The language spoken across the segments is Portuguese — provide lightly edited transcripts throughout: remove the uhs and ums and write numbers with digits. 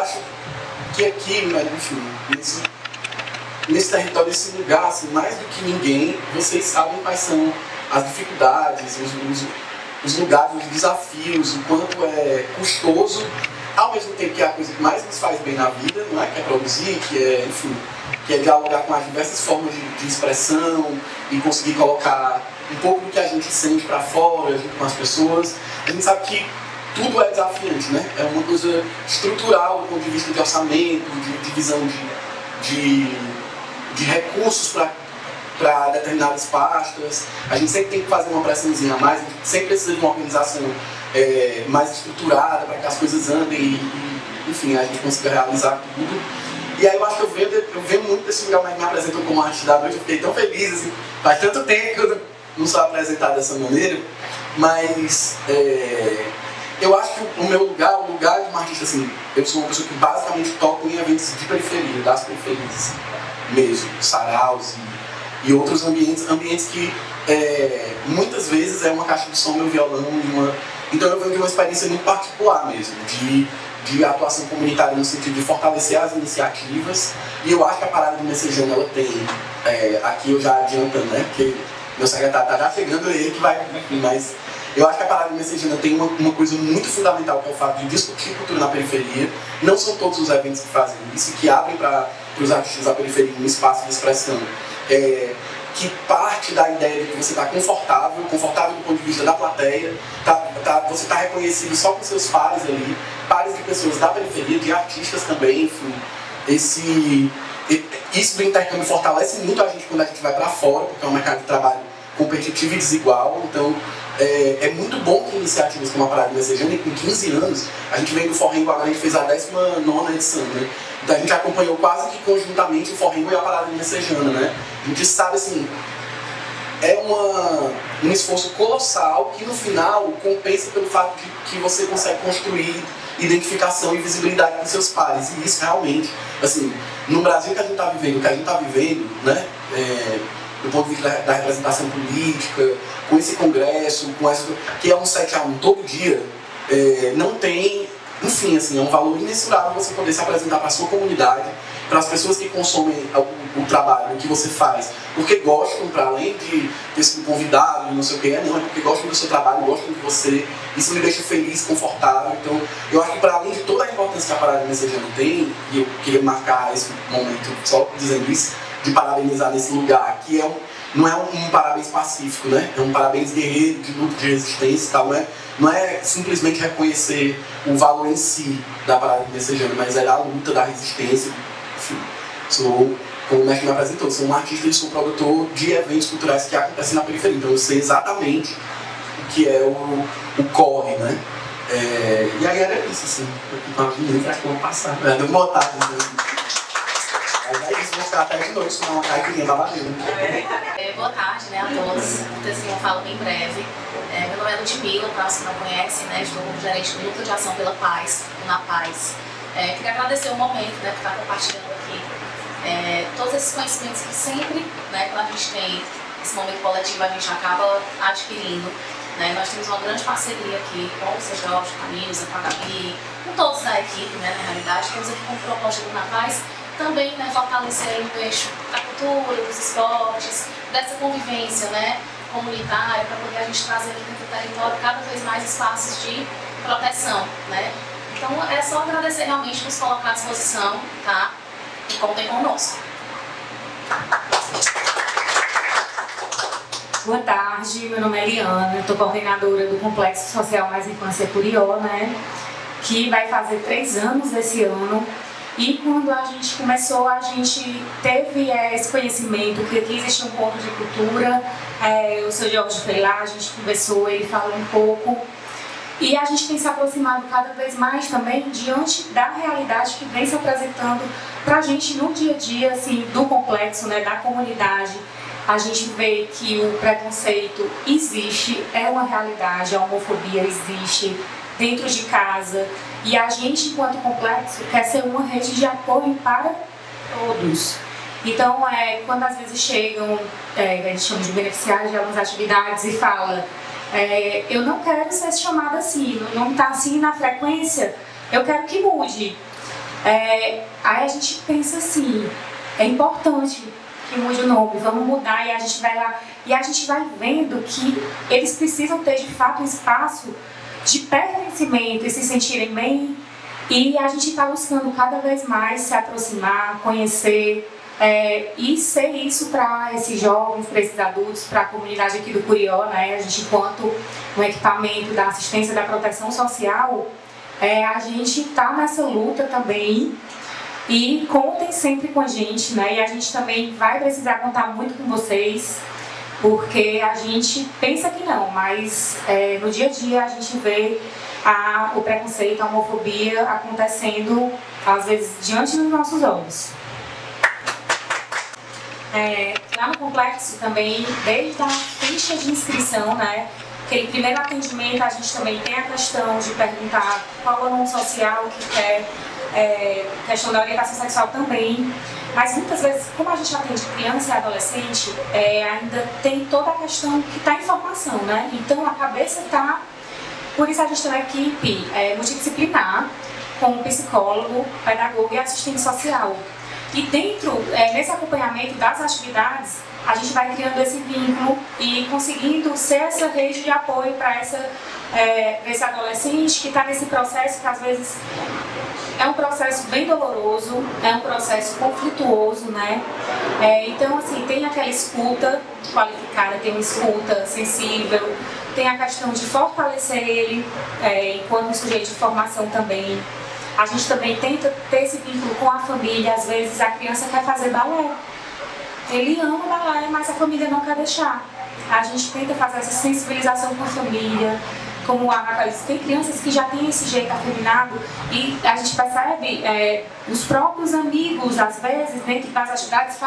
acho que aqui, enfim, nesse território, nesse lugar, assim, mais do que ninguém, vocês sabem quais são as dificuldades, os lugares, os desafios, o quanto é custoso, ao mesmo tempo que é a coisa que mais nos faz bem na vida, não é? Que é produzir, que é, enfim, que é dialogar com as diversas formas de expressão e conseguir colocar um pouco do que a gente sente para fora, junto com as pessoas. A gente sabe que tudo é desafiante, né? É uma coisa estrutural do ponto de vista de orçamento, de divisão de recursos para determinadas pastas. A gente sempre tem que fazer uma pressãozinha a mais, a gente sempre precisa de uma organização mais estruturada para que as coisas andem e, enfim, a gente consiga realizar tudo. E aí eu acho que eu venho muito desse lugar, mas me apresentam como artista da noite, eu fiquei tão feliz, assim, faz tanto tempo que eu não sou apresentado dessa maneira, mas eu acho que o meu lugar, o lugar de um artista, assim, eu sou uma pessoa que basicamente toco em eventos de periferia, das periferias mesmo, saraus e outros ambientes que muitas vezes é uma caixa de som, meu violão, então eu venho de uma experiência muito particular mesmo, de atuação comunitária no sentido de fortalecer as iniciativas, e eu acho que a Parada do Messejana, ela tem, aqui eu já adiantando, né, porque meu secretário está já chegando, ele que vai, mas eu acho que a Parada do Messejana tem uma coisa muito fundamental, que é o fato de discutir cultura na periferia. Não são todos os eventos que fazem isso, que abrem para os artistas da periferia um espaço de expressão, que parte da ideia de que você está confortável do ponto de vista da plateia, você está reconhecido só com seus pares ali, pares de pessoas da periferia, de artistas também, enfim. Isso do intercâmbio fortalece muito a gente quando a gente vai para fora, porque é um mercado de trabalho competitivo e desigual. Então é muito bom que iniciativas como a Parada do Messejana, e com 15 anos, a gente vem do Forrengo, agora a gente fez a 19ª edição, né? Então a gente acompanhou quase que conjuntamente o Forrengo e a Parada do Messejana, né? A gente sabe, assim, é um esforço colossal que no final compensa pelo fato de que você consegue construir identificação e visibilidade com seus pares. E isso realmente, assim, no Brasil que a gente está vivendo, né? Do ponto de vista da representação política, com esse congresso, que é um 7-a-1 todo dia, não tem, enfim, assim, é um valor imensurável você poder se apresentar para a sua comunidade, para as pessoas que consomem o trabalho, o que você faz, porque gostam, para além de ter sido convidado, não sei o que, não, é porque gostam do seu trabalho, gostam de você, isso me deixa feliz, confortável. Então, eu acho que para além de toda a importância que a Parada do Messejana tem, e eu queria marcar esse momento só dizendo isso, de parabenizar nesse lugar, que não é um parabéns pacífico, né? É um parabéns guerreiro, de luta, de resistência e tal, não é simplesmente reconhecer o valor em si da Parada do Messejana, mas é a luta da resistência. Enfim, como o mestre me apresentou, sou um artista e sou produtor de eventos culturais que acontecem na periferia, então eu sei exatamente o que é o corre, né? E aí era isso, assim, eu aqui acho que vou passar, deu vontade, né? Mas é isso, vou ficar até de noite, senão a caipirinha tá batendo. Boa tarde, né, a todos. Assim, eu falo bem breve. Meu nome é Ludmila, para os que não conhecem, né, estou como gerente do Núcleo de Ação pela Paz, na Paz. Queria agradecer o momento, né, por estar compartilhando aqui todos esses conhecimentos que sempre, né, quando a gente tem esse momento coletivo, a gente acaba adquirindo. Né? Nós temos uma grande parceria aqui com o Sr. Jorge, com a Nilza, com a Gabi, com todos da equipe, né, na realidade. Temos aqui como proposta do Na Paz também, né, fortalecer o eixo da cultura, dos esportes, dessa convivência, né, comunitária, para poder a gente trazer aqui dentro do território cada vez mais espaços de proteção, né. Então é só agradecer realmente por nos colocar à disposição, tá? E contem conosco. Boa tarde, meu nome é Eliana, estou coordenadora do Complexo Social Mais Infância Curió, né, que vai fazer 3 anos esse ano. E quando a gente começou, a gente teve esse conhecimento que aqui existe um ponto de cultura, o Sr. Jorge foi lá, a gente conversou, ele falou um pouco. E a gente tem se aproximado cada vez mais também diante da realidade que vem se apresentando para a gente no dia a dia, assim, do complexo, né, da comunidade. A gente vê que o preconceito existe, é uma realidade, a homofobia existe dentro de casa. E a gente, enquanto complexo, quer ser uma rede de apoio para todos. Então, quando às vezes chegam, a gente chama de beneficiários de algumas atividades e fala eu não quero ser chamada assim, não está assim na frequência, eu quero que mude. Aí a gente pensa assim, é importante que mude o nome, vamos mudar, e a gente vai lá, e a gente vai vendo que eles precisam ter de fato um espaço de pertencimento e se sentirem bem, e a gente está buscando cada vez mais se aproximar, conhecer, e ser isso para esses jovens, para esses adultos, para a comunidade aqui do Curió, né? A gente, enquanto um equipamento da assistência da proteção social, a gente está nessa luta também, e contem sempre com a gente, né? E a gente também vai precisar contar muito com vocês, porque a gente pensa que não, mas no dia a dia a gente vê o preconceito, a homofobia acontecendo, às vezes, diante dos nossos olhos. Lá no complexo também, desde a ficha de inscrição, né? Aquele primeiro atendimento, a gente também tem a questão de perguntar qual é o nome social que quer, questão da orientação sexual também. Mas muitas vezes, como a gente atende criança e adolescente, ainda tem toda a questão que está em formação, né? Então a cabeça está... Por isso a gente tem uma equipe multidisciplinar, com psicólogo, pedagogo e assistente social. E dentro, nesse acompanhamento das atividades, a gente vai criando esse vínculo e conseguindo ser essa rede de apoio para esse adolescente que está nesse processo que às vezes é um processo bem doloroso, é um processo conflituoso, né? Então, assim, tem aquela escuta qualificada, tem uma escuta sensível, tem a questão de fortalecer ele enquanto sujeito de formação também. A gente também tenta ter esse vínculo com a família. Às vezes a criança quer fazer balé, ele ama balé, mas a família não quer deixar. A gente tenta fazer essa sensibilização com a família. Como a Raquel disse, tem crianças que já têm esse jeito afeminado e a gente percebe os próprios amigos, às vezes, dentro das atividades,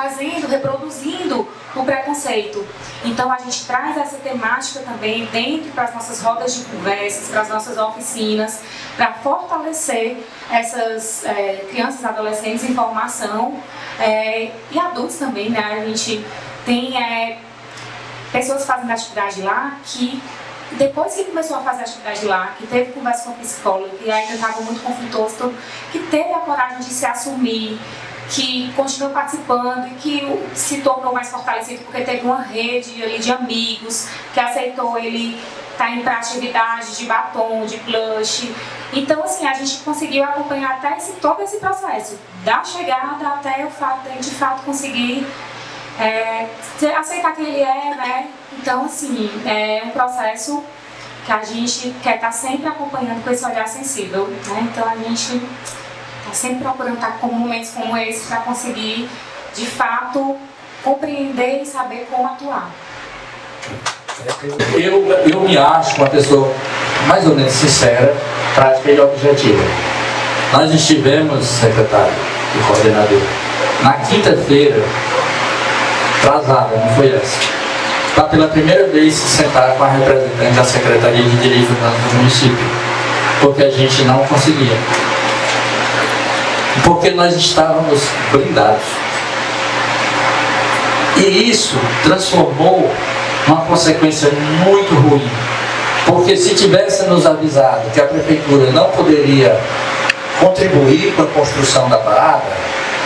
reproduzindo o preconceito. Então a gente traz essa temática também dentro para as nossas rodas de conversas, para as nossas oficinas, para fortalecer essas crianças e adolescentes em formação, e adultos também, né? A gente tem pessoas fazendo atividade lá que, depois que começou a fazer atividade lá, que teve conversa com o psicólogo, que ainda estava muito conflituoso, que teve a coragem de se assumir, que continuou participando e que se tornou mais fortalecido porque teve uma rede ali de amigos que aceitou ele estar em atividade de batom, de blush. Então, assim, a gente conseguiu acompanhar até todo esse processo, da chegada até o fato de fato conseguir aceitar quem ele é, né? Então, assim, é um processo que a gente quer estar sempre acompanhando com esse olhar sensível, né? Então, a gente está sempre procurando estar com momentos como esse para conseguir, de fato, compreender e saber como atuar. Eu me acho uma pessoa mais ou menos sincera, prática e objetiva. Nós estivemos, secretário e coordenador, na quinta-feira, atrasada, não foi essa, para pela primeira vez se sentar com a representante da Secretaria de Direitos Humanos do município, porque a gente não conseguia. Porque nós estávamos blindados. E isso transformou numa consequência muito ruim. Porque se tivesse nos avisado que a prefeitura não poderia contribuir com a construção da parada,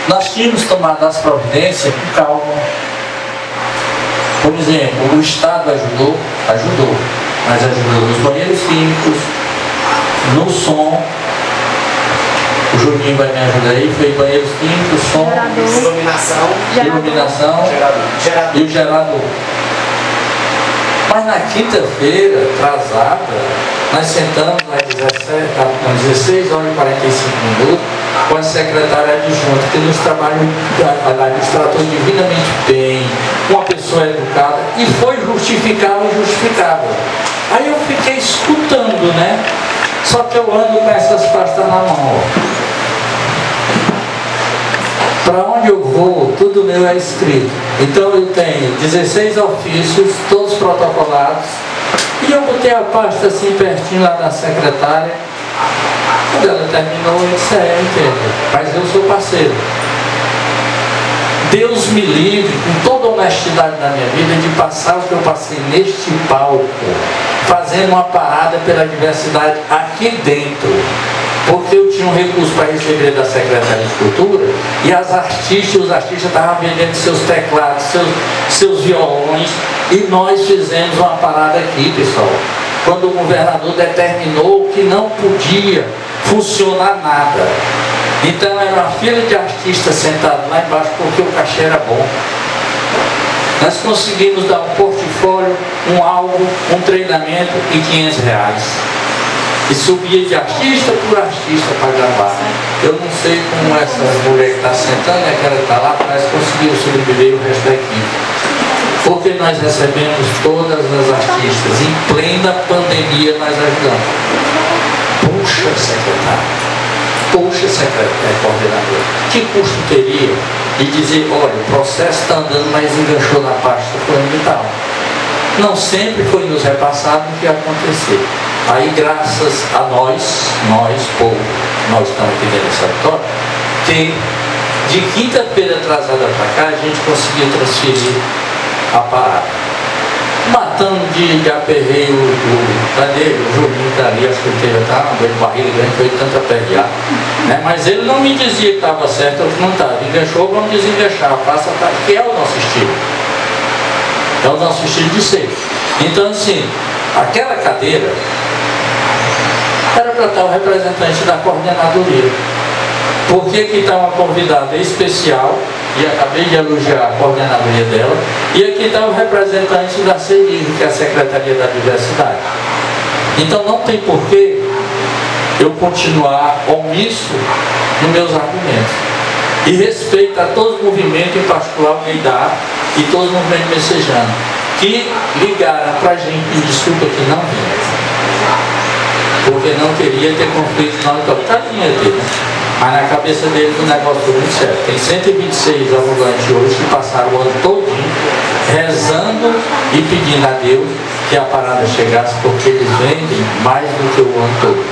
nós tínhamos tomado as providências com calma. Por exemplo, o Estado ajudou, mas ajudou nos banheiros químicos, no som. O Juninho vai me ajudar aí, foi banheiros químicos, som, iluminação e o gerador. Mas na quinta-feira, atrasada, nós sentamos às 16 horas e 45 minutos com a secretária adjunta, que nos tratou divinamente bem, uma pessoa educada, e foi justificável e justificável. Aí eu fiquei escutando, né? Só que eu ando com essas pastas na mão. Para onde eu vou, tudo meu é escrito. Então eu tenho 16 ofícios, todos protocolados, e eu botei a pasta assim pertinho lá da secretária. Quando ela terminou, eu disse, eu entendo, mas eu sou parceiro. Deus me livre, com toda a honestidade na minha vida, de passar o que eu passei neste palco, fazendo uma parada pela diversidade aqui dentro. porque eu tinha um recurso para receber da Secretaria de Cultura e os artistas estavam vendendo seus teclados, seus violões, e nós fizemos uma parada aqui, pessoal, quando o governador determinou que não podia funcionar nada. Então era uma fila de artistas sentados lá embaixo porque o cachê era bom. Nós conseguimos dar um portfólio, um álbum, um treinamento e R$500. E subia de artista por artista para gravar. Eu não sei como essa mulher que está sentando, aquela que está lá, parece que conseguiu sobreviver o resto da equipe. Porque nós recebemos todas as artistas. Em plena pandemia nós ajudamos. Puxa, secretário. Puxa, coordenador. Que custo teria de dizer, olha, o processo está andando, mas enganchou na pasta fulano e tal. Não sempre foi nos repassado o que ia acontecer. Aí, graças a nós, povo, nós estamos aqui dentro dessa vitória, que de quinta-feira atrasada para cá, a gente conseguiu transferir a parada. Matando de aperreio cadê? O Julinho está ali, acho que ele teve até uma dor de barriga grande, foi tanta aperrear, né? Mas ele não me dizia que estava certo ou que não estava. Enganchou, vamos desenganchar, faça, que é o nosso estilo. É o nosso estilo de ser. Então, assim, aquela cadeira era para estar o representante da coordenadoria. Por que está uma convidada especial, e acabei de elogiar a coordenadoria dela, e aqui está o representante da CEDIR, que é a Secretaria da Diversidade. Então não tem porquê eu continuar omisso nos meus argumentos. E respeito a todos os movimentos, em particular o GAYDAR e todos os movimentos messejano, que ligaram para a gente pedir desculpa que não vinha. Porque não queria ter conflito na hora. Tadinha dele, né? Mas na cabeça deles o negócio foi muito sério. Tem 126 ambulantes hoje que passaram o ano todinho rezando e pedindo a Deus que a parada chegasse, porque eles vendem mais do que o ano todo.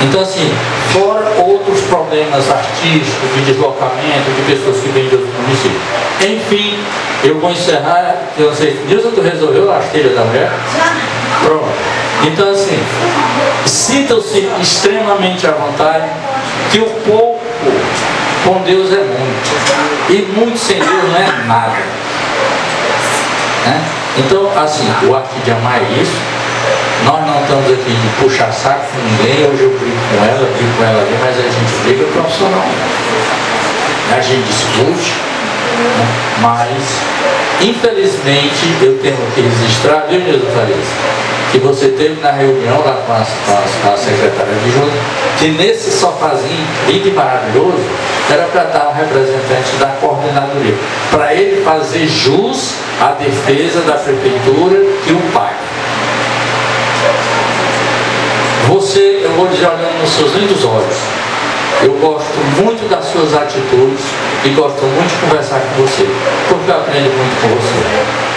Então, assim, fora outros problemas artísticos, de deslocamento, de pessoas que vêm de outros municípios. Enfim, eu vou encerrar. Eu não sei, Nilson, tu resolveu a telha da mulher? Pronto. Então, assim, sintam-se extremamente à vontade, que o pouco com Deus é muito, e muito sem Deus não é nada, né? Então, assim, o arte de amar é isso. Nós não estamos aqui de puxar saco com ninguém. Hoje eu brigo com ela ali, mas a gente briga profissionalmente, a gente discute, né? Mas infelizmente eu tenho que registrar, viu, Nilson Farias, que você teve na reunião lá com a secretária de junta, que nesse sofazinho lindo e maravilhoso era para estar um representante da coordenadoria, para ele fazer jus à defesa da prefeitura que o paga. Você, eu vou dizer olhando nos seus lindos olhos, eu gosto muito das suas atitudes e gosto muito de conversar com você, porque eu aprendo muito com você.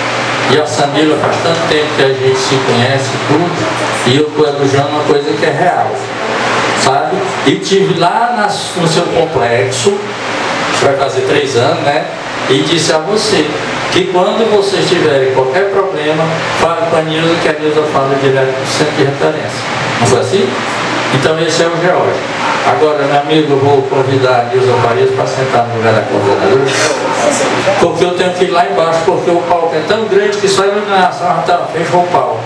E a Samila faz tanto tempo que a gente se conhece tudo, e eu estou elogiando uma coisa que é real, sabe? E tive lá no seu complexo, vai fazer 3 anos, né? E disse a você que quando vocês tiverem qualquer problema, fale com a Nilza, que a Nilza fala direto do centro de referência. Não foi assim? Então esse é o George. Agora, meu amigo, eu vou convidar a Nilza Farias para sentar no lugar da coordenadora, porque eu tenho que ir lá embaixo, porque o palco é tão grande que só a iluminação já está fechou o palco.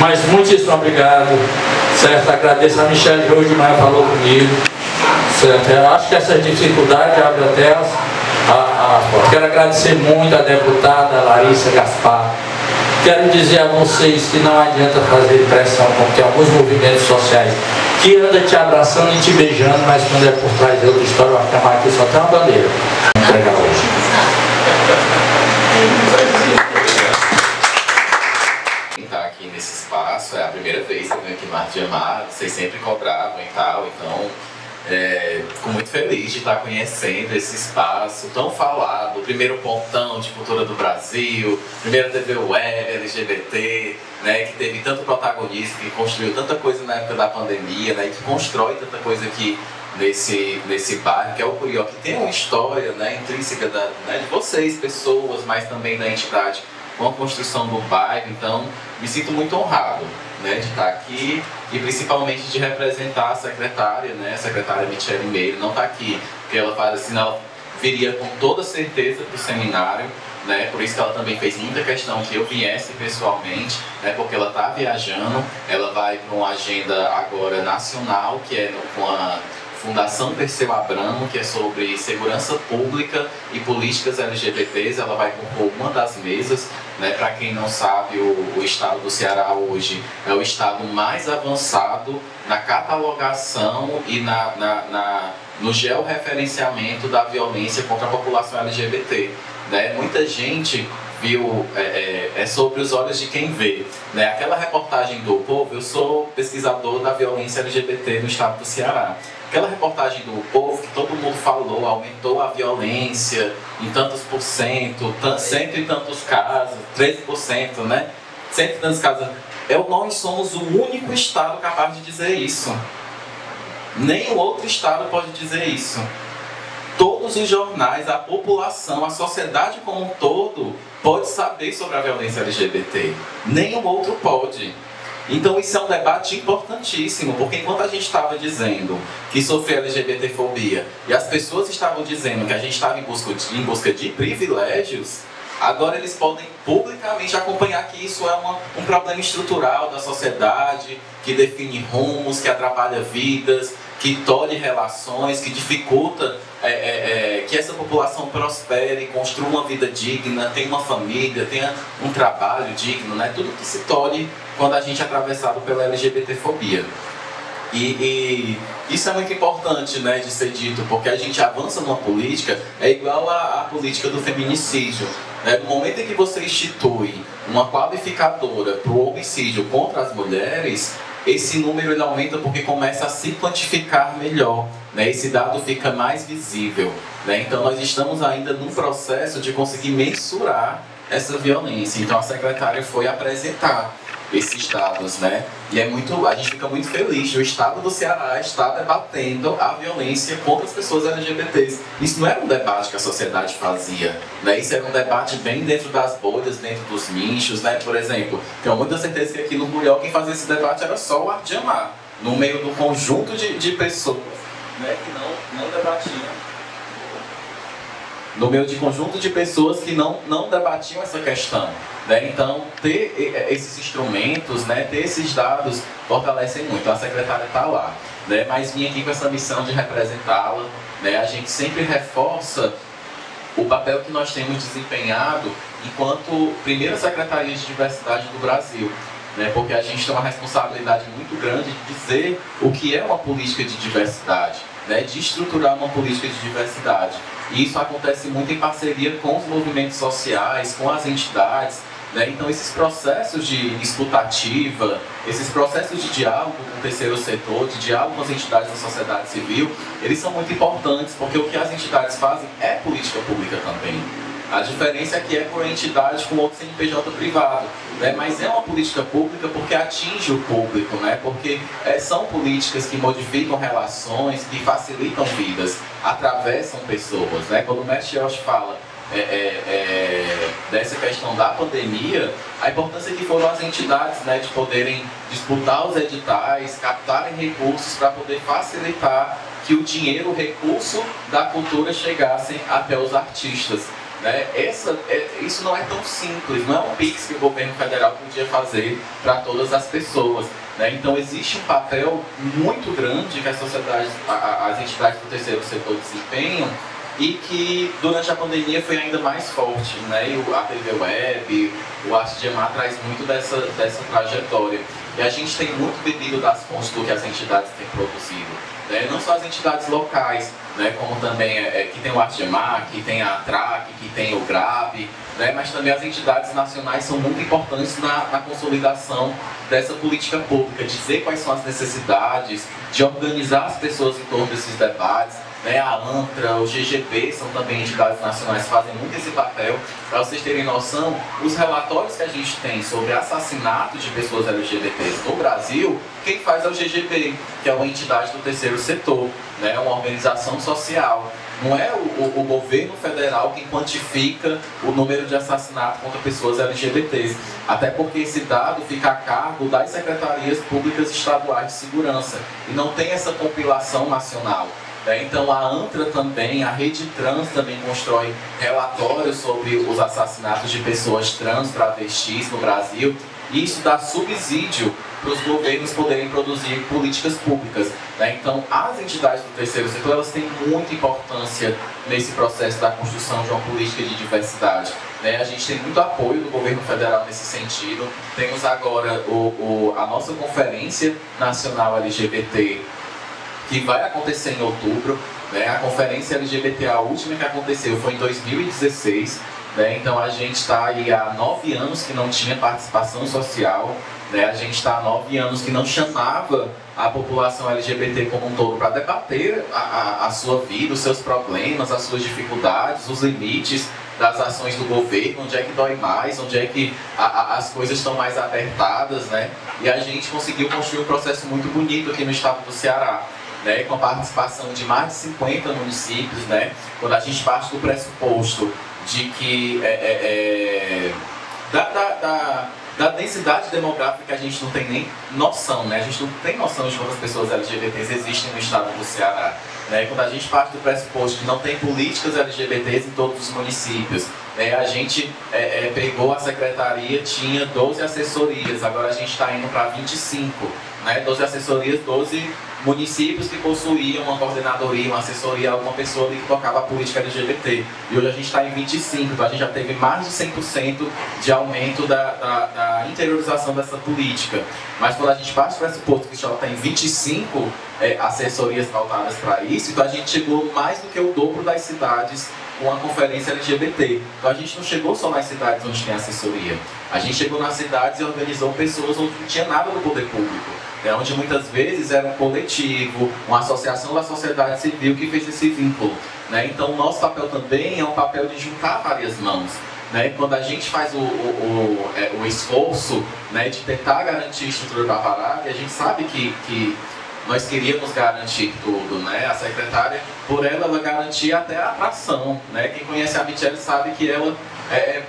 Mas muitíssimo obrigado, certo? Agradeço a Michelle, que hoje de manhã falou comigo, certo? Eu acho que essas dificuldades abrem até as quero agradecer muito a deputada Larissa Gaspar. Quero dizer a vocês que não adianta fazer pressão, como tem alguns movimentos sociais que andam te abraçando e te beijando, mas quando é por trás de outra história, vai ficar mais aqui só tem uma bandeira. Vou entregar hoje. Estar aqui nesse espaço, é a primeira vez que eu venho aqui no Arte de Amar, vocês sempre cobravam e tal, então fico muito feliz de estar conhecendo esse espaço tão falado, o primeiro pontão de cultura do Brasil, primeira TV web, LGBT, né, que teve tanto protagonismo, que construiu tanta coisa na época da pandemia, né, que constrói tanta coisa aqui nesse bairro, que é o Curió, que tem uma história, né, intrínseca de vocês, pessoas, mas também da entidade com a construção do bairro. Então, me sinto muito honrado, né, de estar aqui e principalmente de representar a secretária, né, a secretária Michele Meire. Não está aqui porque ela faz assim, ela viria com toda certeza para o seminário, né, por isso que ela também fez muita questão que eu viesse pessoalmente, né, porque ela está viajando, ela vai para uma agenda agora nacional, que é com a Fundação Perseu Abramo, que é sobre segurança pública e políticas LGBTs. Ela vai compor uma das mesas, né? Para quem não sabe, o estado do Ceará hoje é o estado mais avançado na catalogação e no georreferenciamento da violência contra a população LGBT, né? Muita gente viu, é sobre os olhos de quem vê, né? Aquela reportagem do Povo, eu sou pesquisador da violência LGBT no estado do Ceará. Aquela reportagem do Povo que todo mundo falou, aumentou a violência em tantos por cento, cento e tantos casos, 13%, né? Cento e tantos casos. Nós somos o único estado capaz de dizer isso. Nenhum outro estado pode dizer isso. Todos os jornais, a população, a sociedade como um todo pode saber sobre a violência LGBT. Nenhum outro pode. Então isso é um debate importantíssimo, porque enquanto a gente estava dizendo que sofrer LGBTfobia e as pessoas estavam dizendo que a gente estava em busca de privilégios, agora eles podem publicamente acompanhar que isso é um problema estrutural da sociedade, que define rumos, que atrapalha vidas, que tolhe relações, que dificulta que essa população prospere, construa uma vida digna, tenha uma família, tenha um trabalho digno, né? Tudo que se tolhe quando a gente é atravessado pela LGBTfobia. E isso é muito importante, né, de ser dito, porque a gente avança numa política, é igual à política do feminicídio. Né? No momento em que você institui uma qualificadora para o homicídio contra as mulheres, esse número ele aumenta porque começa a se quantificar melhor, né? Esse dado fica mais visível, né? Então nós estamos ainda num processo de conseguir mensurar essa violência. Então a secretária foi apresentar esses dados, né? E a gente fica muito feliz. O estado do Ceará está debatendo a violência contra as pessoas LGBTs. Isso não era um debate que a sociedade fazia, né? Isso era um debate bem dentro das bolhas, dentro dos nichos, né? Por exemplo, tenho muita certeza que aqui no Muriel quem fazia esse debate era só o Ardiamar, no meio do conjunto de pessoas, né? Que não debatiam. No meio de conjunto de pessoas que não debatiam essa questão, né? Então, ter esses instrumentos, né, ter esses dados fortalecem muito. Então, a secretária está lá, né? Mas vim aqui com essa missão de representá-la, né? A gente sempre reforça o papel que nós temos desempenhado enquanto primeira Secretaria de Diversidade do Brasil, né? Porque a gente tem uma responsabilidade muito grande de dizer o que é uma política de diversidade, né? De estruturar uma política de diversidade. E isso acontece muito em parceria com os movimentos sociais, com as entidades, né? Então esses processos de escutativa, esses processos de diálogo com o terceiro setor, de diálogo com as entidades da sociedade civil, eles são muito importantes, porque o que as entidades fazem é política pública também. A diferença é que é por entidade com outro CNPJ privado, né? Mas é uma política pública porque atinge o público, né? Porque são políticas que modificam relações, que facilitam vidas, atravessam pessoas, né? Quando o mestre Yoshi fala dessa questão da pandemia, a importância que foram as entidades, né, de poderem disputar os editais, captarem recursos para poder facilitar que o dinheiro, o recurso da cultura chegassem até os artistas. Né? Isso não é tão simples, não é um PIX que o governo federal podia fazer para todas as pessoas. Né? Então existe um papel muito grande que a sociedade, as entidades do terceiro setor desempenham e que durante a pandemia foi ainda mais forte. Né? E a TV Web, o Arte de Amar traz muito dessa trajetória. E a gente tem muito bebido das fontes do que as entidades têm produzido. Né? Não só as entidades locais, né? Como também que tem o Arte de Amar, que tem a ATRAC, que tem o GRAB, né? Mas também as entidades nacionais são muito importantes na consolidação dessa política pública, dizer quais são as necessidades, de organizar as pessoas em torno desses debates. Né? A ANTRA, o GGP são também entidades nacionais que fazem muito esse papel. Para vocês terem noção, os relatórios que a gente tem sobre assassinato de pessoas LGBTs no Brasil, quem faz é o GGP, que é uma entidade do terceiro setor, né? Uma organização social. Não é o governo federal quem quantifica o número de assassinatos contra pessoas LGBTs. Até porque esse dado fica a cargo das secretarias públicas estaduais de segurança. E não tem essa compilação nacional. Então a ANTRA também, a Rede Trans também constrói relatórios sobre os assassinatos de pessoas trans, travestis no Brasil. E isso dá subsídio para os governos poderem produzir políticas públicas. Então, as entidades do terceiro setor, elas têm muita importância nesse processo da construção de uma política de diversidade. A gente tem muito apoio do governo federal nesse sentido. Temos agora a nossa Conferência Nacional LGBT, que vai acontecer em outubro. A Conferência LGBT, a última que aconteceu, foi em 2016. Então a gente está aí há 9 anos que não tinha participação social, a gente está há 9 anos que não chamava a população LGBT como um todo para debater a sua vida, os seus problemas, as suas dificuldades, os limites das ações do governo, onde é que dói mais, onde é que as coisas estão mais apertadas, E a gente conseguiu construir um processo muito bonito aqui no estado do Ceará. Com a participação de mais de 50 municípios, quando a gente parte do pressuposto de que da densidade demográfica a gente não tem nem noção, A gente não tem noção de quantas pessoas LGBTs existem no estado do Ceará. Quando a gente parte do pressuposto que não tem políticas LGBTs em todos os municípios, a gente pegou a secretaria, tinha 12 assessorias, agora a gente está indo para 25, 12 assessorias, 12 municípios que possuíam uma coordenadoria, uma assessoria, alguma pessoa ali que tocava a política LGBT. E hoje a gente está em 25, então a gente já teve mais de 100% de aumento da interiorização dessa política. Mas quando a gente parte do pressuposto que já tem 25 assessorias voltadas para isso, então a gente chegou mais do que o dobro das cidades com a conferência LGBT. Então a gente não chegou só nas cidades onde tem assessoria. A gente chegou nas cidades e organizou pessoas onde não tinha nada do poder público. Onde muitas vezes era um coletivo, uma associação da sociedade civil que fez esse vínculo. Então o nosso papel também é um papel de juntar várias mãos. Quando a gente faz o esforço de tentar garantir estrutura para parar, a gente sabe que nós queríamos garantir tudo, A secretária, por ela garantia até a atração, Quem conhece a Michelle sabe que ela,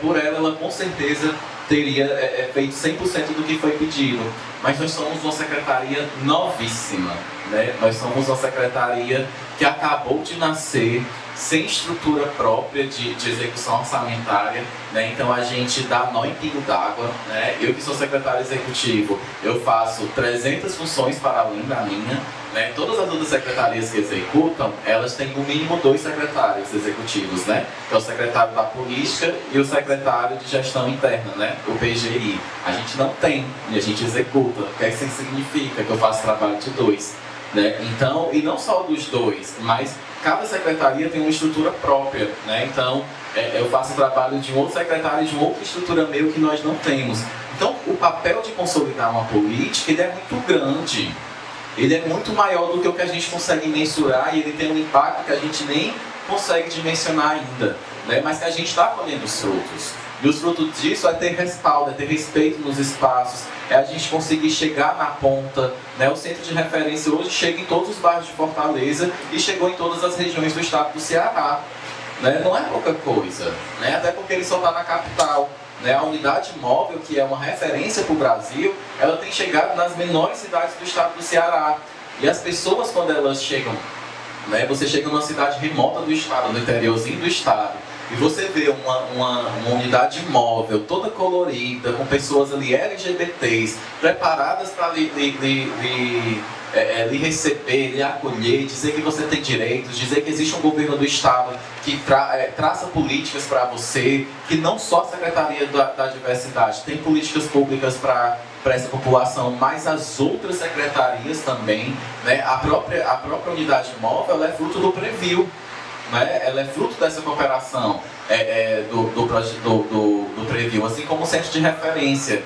por ela com certeza teria feito 100% do que foi pedido. Mas nós somos uma secretaria novíssima, Nós somos uma secretaria que acabou de nascer, sem estrutura própria de execução orçamentária, Então a gente dá nó em pingo d'água, Eu que sou secretário executivo, eu faço 300 funções para além da minha, Todas as outras secretarias que executam, elas têm no mínimo 2 secretários executivos, Que é o secretário da política e o secretário de gestão interna, o PGI. A gente não tem, e a gente executa. O que isso significa? Que eu faço trabalho de 2. Então, e não só dos 2, mas cada secretaria tem uma estrutura própria, Então, eu faço trabalho de um outro secretário e de uma outra estrutura meu que nós não temos. Então, o papel de consolidar uma política, ele é muito grande. Ele é muito maior do que o que a gente consegue mensurar e ele tem um impacto que a gente nem consegue dimensionar ainda, Mas que a gente está colhendo os frutos. E os frutos disso é ter respaldo, é ter respeito nos espaços, é a gente conseguir chegar na ponta, O centro de referência hoje chega em todos os bairros de Fortaleza e chegou em todas as regiões do estado do Ceará, Não é pouca coisa, Até porque ele só está na capital. A unidade móvel, que é uma referência para o Brasil, ela tem chegado nas menores cidades do estado do Ceará. E as pessoas, quando elas chegam, você chega numa cidade remota do estado, no interiorzinho do estado, e você vê uma unidade móvel, toda colorida, com pessoas ali LGBTs, preparadas para lhe receber, lhe acolher, dizer que você tem direitos, dizer que existe um governo do estado que traça políticas para você, que não só a Secretaria da Diversidade tem políticas públicas para essa população, mas as outras secretarias também, A própria unidade móvel, ela é fruto do Previl, Ela é fruto dessa cooperação do Previl, assim como o centro de referência.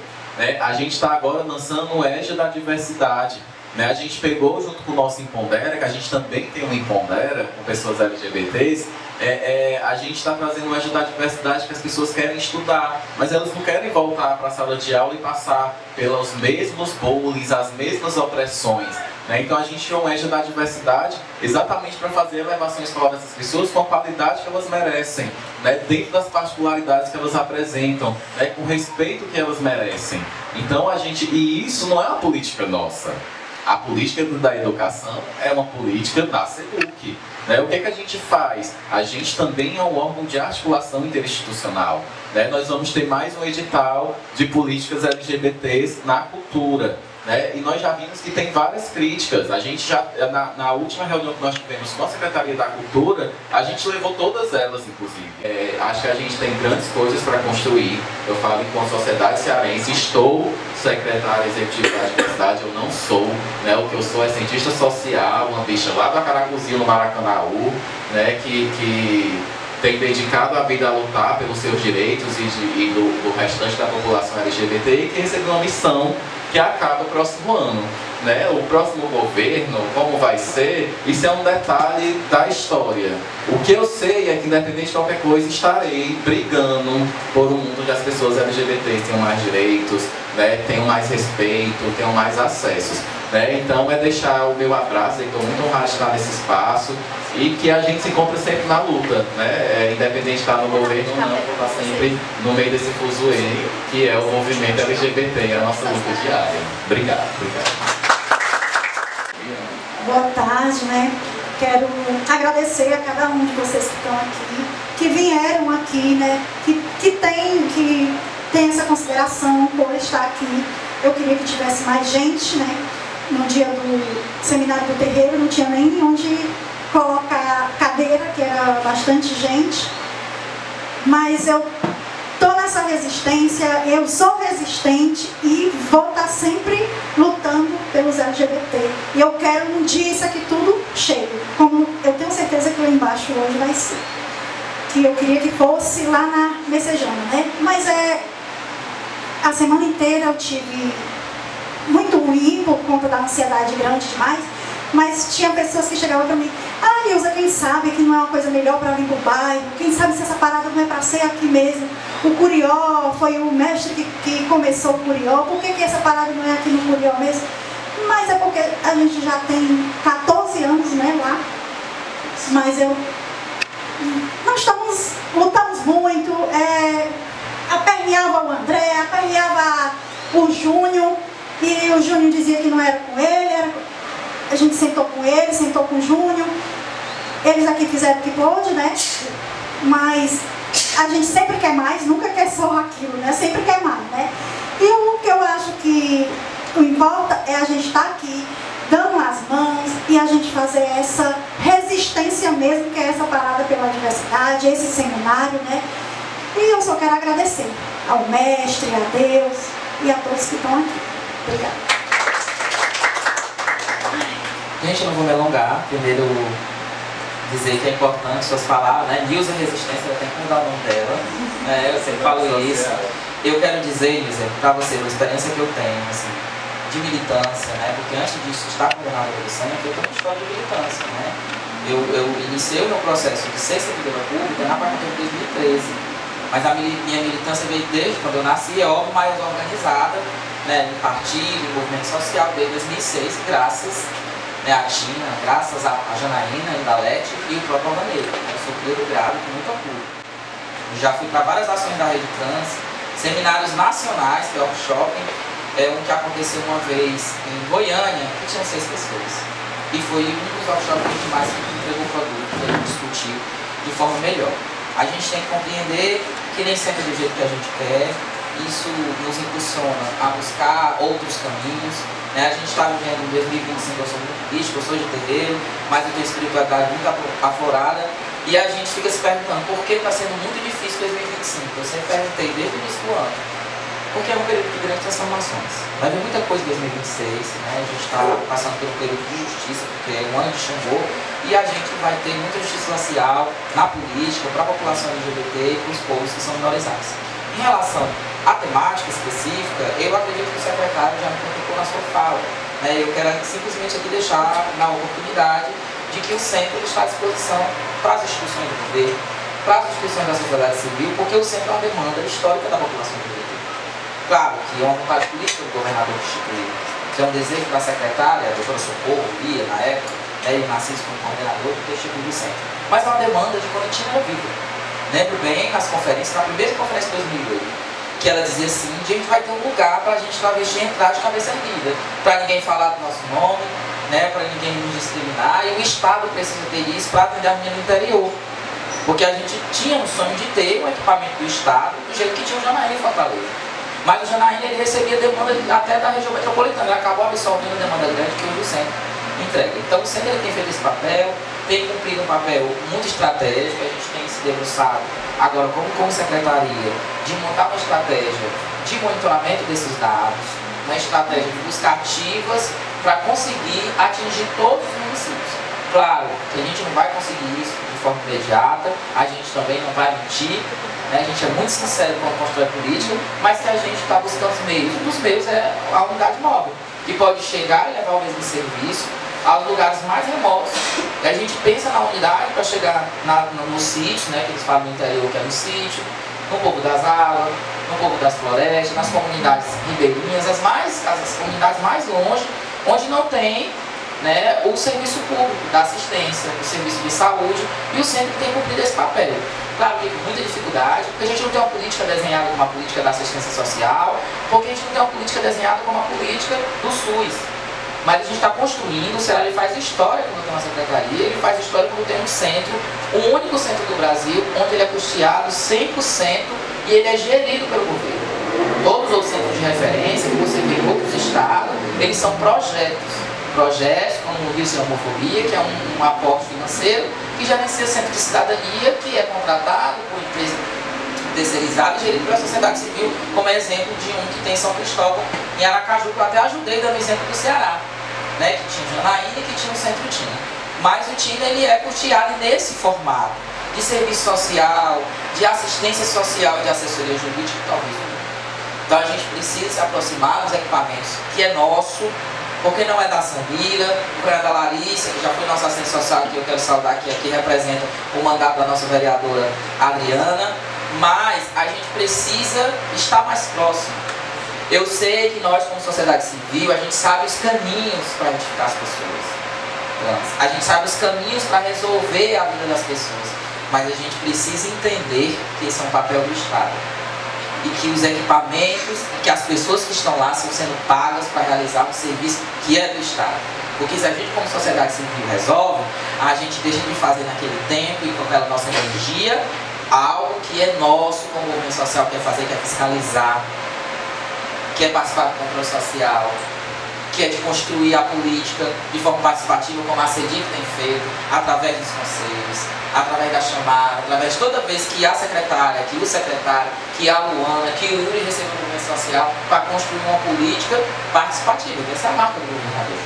A gente está agora lançando o EJA da diversidade. A gente pegou junto com o nosso Impondera, que a gente também tem um Impondera com pessoas LGBTs, a gente está trazendo o EJA da diversidade que as pessoas querem estudar, mas elas não querem voltar para a sala de aula e passar pelos mesmos bullying, as mesmas opressões. né? Então a gente é um EJA da diversidade exatamente para fazer a elevação escolar dessas pessoas com a qualidade que elas merecem, né? Dentro das particularidades que elas apresentam, né? Com o respeito que elas merecem. Então e isso não é uma política nossa. A política da educação é uma política da SEDUC. Né? O que a gente faz? A gente também é um órgão de articulação interinstitucional. Né? Nós vamos ter mais um edital de políticas LGBTs na cultura. Né? E nós já vimos que tem várias críticas. A gente já, na última reunião que nós tivemos com a Secretaria da Cultura, a gente levou todas elas, inclusive. Acho que a gente tem grandes coisas para construir. Eu falo enquanto sociedade cearense, estou secretário executivo da diversidade, eu não sou. Né? O que eu sou é cientista social, uma bicha lá do Acaracuzinho, no Maracanaú, né? que tem dedicado a vida a lutar pelos seus direitos e do restante da população LGBT e que recebeu uma missão que acaba o próximo ano. Né? O próximo governo, como vai ser, isso é um detalhe da história. O que eu sei é que, independente de qualquer coisa, estarei brigando por um mundo onde as pessoas LGBTs tenham mais direitos, né? Tenham mais respeito, tenham mais acessos. Né? Então é deixar o meu abraço, estou muito honrado de estar nesse espaço e que a gente se encontre sempre na luta, né? Independente de estar no governo ou não, estar sempre no meio desse fuzuê que é o movimento LGBT, a nossa luta diária. Obrigado, obrigado. Boa tarde, né? Quero agradecer a cada um de vocês que estão aqui, que vieram aqui, né? Que tem essa consideração por estar aqui. Eu queria que tivesse mais gente, né? No dia do seminário do terreiro não tinha nem onde colocar cadeira, que era bastante gente. Mas eu estou nessa resistência, eu sou resistente e vou estar sempre lutando pelos LGBT. E eu quero um dia isso aqui tudo cheio, como eu tenho certeza que lá embaixo hoje vai ser. Que eu queria que fosse lá na Messejana, né? Mas a semana inteira eu tive muito ruim por conta da ansiedade grande demais, mas tinha pessoas que chegavam para mim: ah, Nilza, quem sabe que não é uma coisa melhor para vir para o bairro, quem sabe se essa parada não é para ser aqui mesmo. O Curió foi o mestre que começou o Curió, por que essa parada não é aqui no Curió mesmo? Mas é porque a gente já tem 14 anos, né, lá, mas nós lutamos muito, aperreava o André, aperreava o Júnior, e o Júnior dizia que não era com ele, a gente sentou com ele, sentou com o Júnior, eles aqui fizeram o que pôde, né? Mas a gente sempre quer mais, nunca quer só aquilo, né? Sempre quer mais, né? E o que eu acho que o importa é a gente estar aqui, dando as mãos e a gente fazer essa resistência mesmo, que é essa parada pela diversidade, esse seminário, né? E eu só quero agradecer ao mestre, a Deus e a todos que estão aqui. Obrigada. Gente, eu não vou me alongar. Primeiro, dizer que é importante suas palavras, né? Nilza Resistência, eu tenho que mudar o nome dela. Eu sempre falo isso. Eu quero dizer, Nilza, para você, uma experiência que eu tenho, assim, de militância, né? Porque antes disso, estar coordenadora do centro, eu tenho uma história de militância, né? Eu iniciei o meu processo de ser servidora pública na partir de 2013. Mas a minha militância veio desde quando eu nasci, é óbvio, mais organizada, né, no partido, no movimento social, desde 2006, graças, né, a Tina, graças a Janaína, a Indalete e o próprio Alvaneiro. Eu sou primeiro grado com muito orgulho. Já fui para várias ações da Rede Trans, seminários nacionais, que é o shopping, um que aconteceu uma vez em Goiânia, que tinham 6 pessoas. E foi um dos workshops que a gente mais entregou o produto, que a gente discutiu de forma melhor. A gente tem que compreender que nem sempre é do jeito que a gente quer. Isso nos impulsiona a buscar outros caminhos, né? A gente está vivendo em 2025, eu sou muito político, eu sou de terreiro, mas eu tenho espiritualidade muito aflorada, e a gente fica se perguntando por que está sendo muito difícil 2025. Eu sempre perguntei desde o início do ano, porque é um período de grandes transformações. Vai haver muita coisa em 2026, né? A gente está passando por um período de justiça, porque é um ano de Xangô, e a gente vai ter muita justiça social na política, para a população LGBT e para os povos que são minorizados. Em relação à temática específica, eu acredito que o secretário já me contemplou na sua fala, né? Eu quero simplesmente aqui deixar na oportunidade de que o centro está à disposição para as instituições do governo, para as instituições da sociedade civil, porque o centro é uma demanda histórica da população LGBT. Claro que é uma vontade política do governador que instituiu, que é um desejo da secretária, a doutora Socorro, Lia, na época, né, e Narciso como coordenador do Testigo do Centro. Mas uma demanda de quando a gente era vivo. Lembro bem nas conferências, na primeira conferência de 2008, que ela dizia assim, a gente vai ter um lugar para a gente travesti entrar de cabeça erguida, para ninguém falar do nosso nome, né, para ninguém nos discriminar, e o Estado precisa ter isso para atender a menina no interior. Porque a gente tinha um sonho de ter um equipamento do Estado do jeito que tinha o Janaína em Fortaleza. Mas o Janaína ele recebia demanda até da região metropolitana, ele acabou absorvendo a demanda grande que hoje o centro entrega. Então o centro ele tem feito esse papel, tem cumprido um papel muito estratégico, a gente tem se debruçado agora como secretaria de montar uma estratégia de monitoramento desses dados, uma estratégia de buscar ativas para conseguir atingir todos os municípios. Claro que a gente não vai conseguir isso de forma imediata, a gente também não vai mentir, né? A gente é muito sincero quando constrói política, mas que a gente está buscando os meios. Um dos meios é a unidade móvel, que pode chegar e levar o mesmo serviço aos lugares mais remotos. E a gente pensa na unidade para chegar no sítio, né, que eles falam no interior, que é no sítio, no Povo das Águas, no Povo das Florestas, nas comunidades ribeirinhas, as comunidades mais longe, onde não tem, né, o serviço público da assistência, o serviço de saúde, e o centro tem cumprido esse papel. Claro que com muita dificuldade, porque a gente não tem uma política desenhada como a política da assistência social, porque a gente não tem uma política desenhada como a política do SUS. Mas a gente está construindo, o Ceará ele faz história quando tem uma secretaria, ele faz história quando tem um centro, o único centro do Brasil, onde ele é custeado 100% e ele é gerido pelo governo. Todos os outros centros de referência que você vê em outros estados, eles são projetos como o Rio Sem Homofobia, que é um aporte financeiro, que gerencia centro de cidadania, que é contratado por empresa terceirizada e gerido pela sociedade civil, como é exemplo de um que tem em São Cristóvão, em Aracaju, que eu até ajudei dando exemplo do Ceará, né, que tinha o Janaína e que tinha o Centro TINA. Mas o TINA ele é custeado nesse formato de serviço social, de assistência social e de assessoria jurídica, talvez. Então a gente precisa se aproximar dos equipamentos, que é nosso, porque não é da Samira, porque não é da Larissa, que já foi nossa assistente social, que eu quero saudar, que aqui representa o mandato da nossa vereadora Adriana, mas a gente precisa estar mais próximo. Eu sei que nós, como sociedade civil, a gente sabe os caminhos para identificar as pessoas. A gente sabe os caminhos para resolver a vida das pessoas, mas a gente precisa entender que esse é um papel do Estado. E que os equipamentos, que as pessoas que estão lá estão sendo pagas para realizar um serviço que é do Estado. Porque se a gente como sociedade civil resolve, a gente deixa de fazer naquele tempo e com aquela nossa energia, algo que é nosso como movimento social quer fazer, que é fiscalizar, que é participar do controle social, que é de construir a política de forma participativa, como a CEDIC tem feito, através dos conselhos, através da chamada, através de toda vez que a secretária, que o secretário, que a Luana, que o Yuri recebeu o movimento social para construir uma política participativa, que essa é a marca do governador.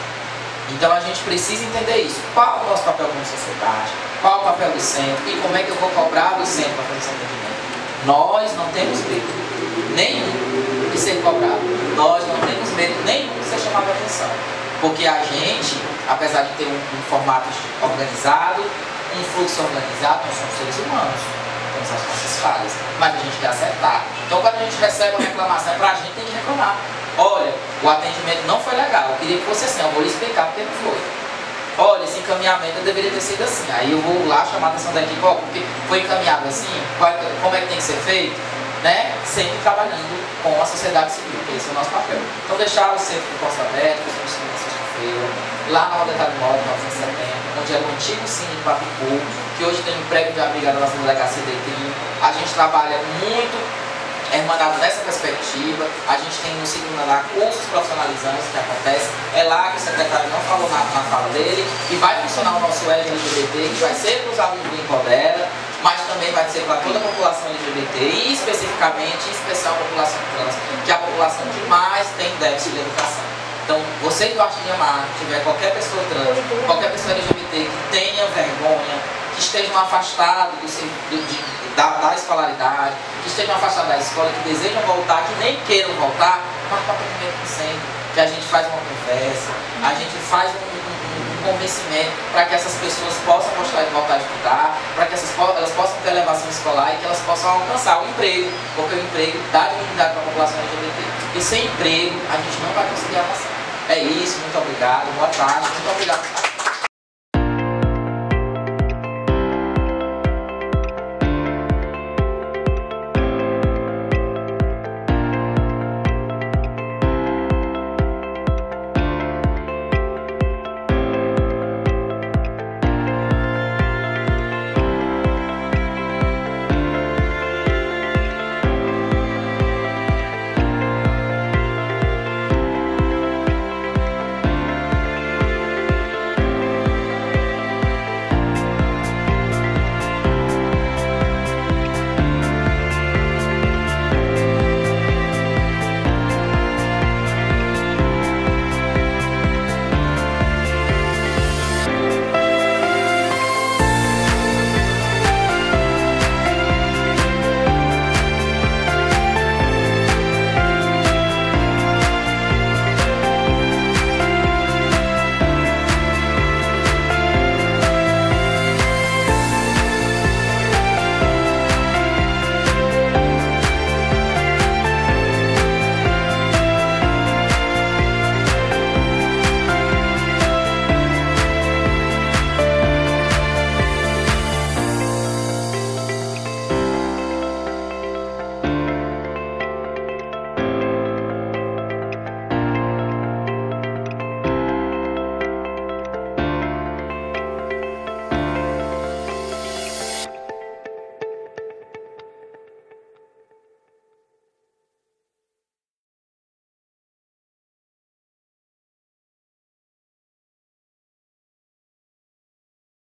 Então a gente precisa entender isso. Qual é o nosso papel como sociedade? Qual é o papel do centro? E como é que eu vou cobrar do centro para fazer esse atendimento? Nós não temos medo nenhum de ser cobrado. Nós não temos medo nenhum de ser chamado a atenção. Porque a gente, apesar de ter um formato organizado, um fluxo organizado, nós somos seres humanos. Temos as nossas falhas. Mas a gente quer acertar. Então quando a gente recebe uma reclamação, é para a gente tem que reclamar. Olha, o atendimento não foi legal, eu queria que fosse assim, eu vou lhe explicar porque não foi. Olha, esse encaminhamento deveria ter sido assim. Aí eu vou lá chamar a atenção da equipe, ó, porque foi encaminhado assim, como é que tem que ser feito, né? Sempre trabalhando com a sociedade civil, que esse é o nosso papel. Então deixar o centro de posto aberto, na sexta-feira, lá na Aldeta do Norte, 970, onde era o antigo Cine de Papicu, que hoje tem um prédio de abrigo da nossa delegacia de Trim. A gente trabalha muito mandado nessa perspectiva. A gente tem no segundo andar cursos profissionalizantes que acontecem. É lá que o secretário não falou nada na fala dele, que vai funcionar o nosso LGBT, que vai ser para os alunos do Empodera, mas também vai ser para toda a população LGBT e especificamente, em especial a população trans, que é a população que mais tem déficit de educação. Então, vocês do Arte de Amar, tiver qualquer pessoa trans, qualquer pessoa LGBT que tenha vergonha, que estejam afastados da escolaridade, que estejam afastados da escola, que desejam voltar, que nem queiram voltar, marca o atendimento no centro, que a gente faz uma conversa, a gente faz um convencimento para que essas pessoas possam gostar de voltar a estudar, para que elas possam ter elevação escolar e que elas possam alcançar o emprego, porque o emprego dá dignidade para a população LGBT. E sem emprego, a gente não vai conseguir avançar. É isso, muito obrigado, boa tarde, muito obrigado.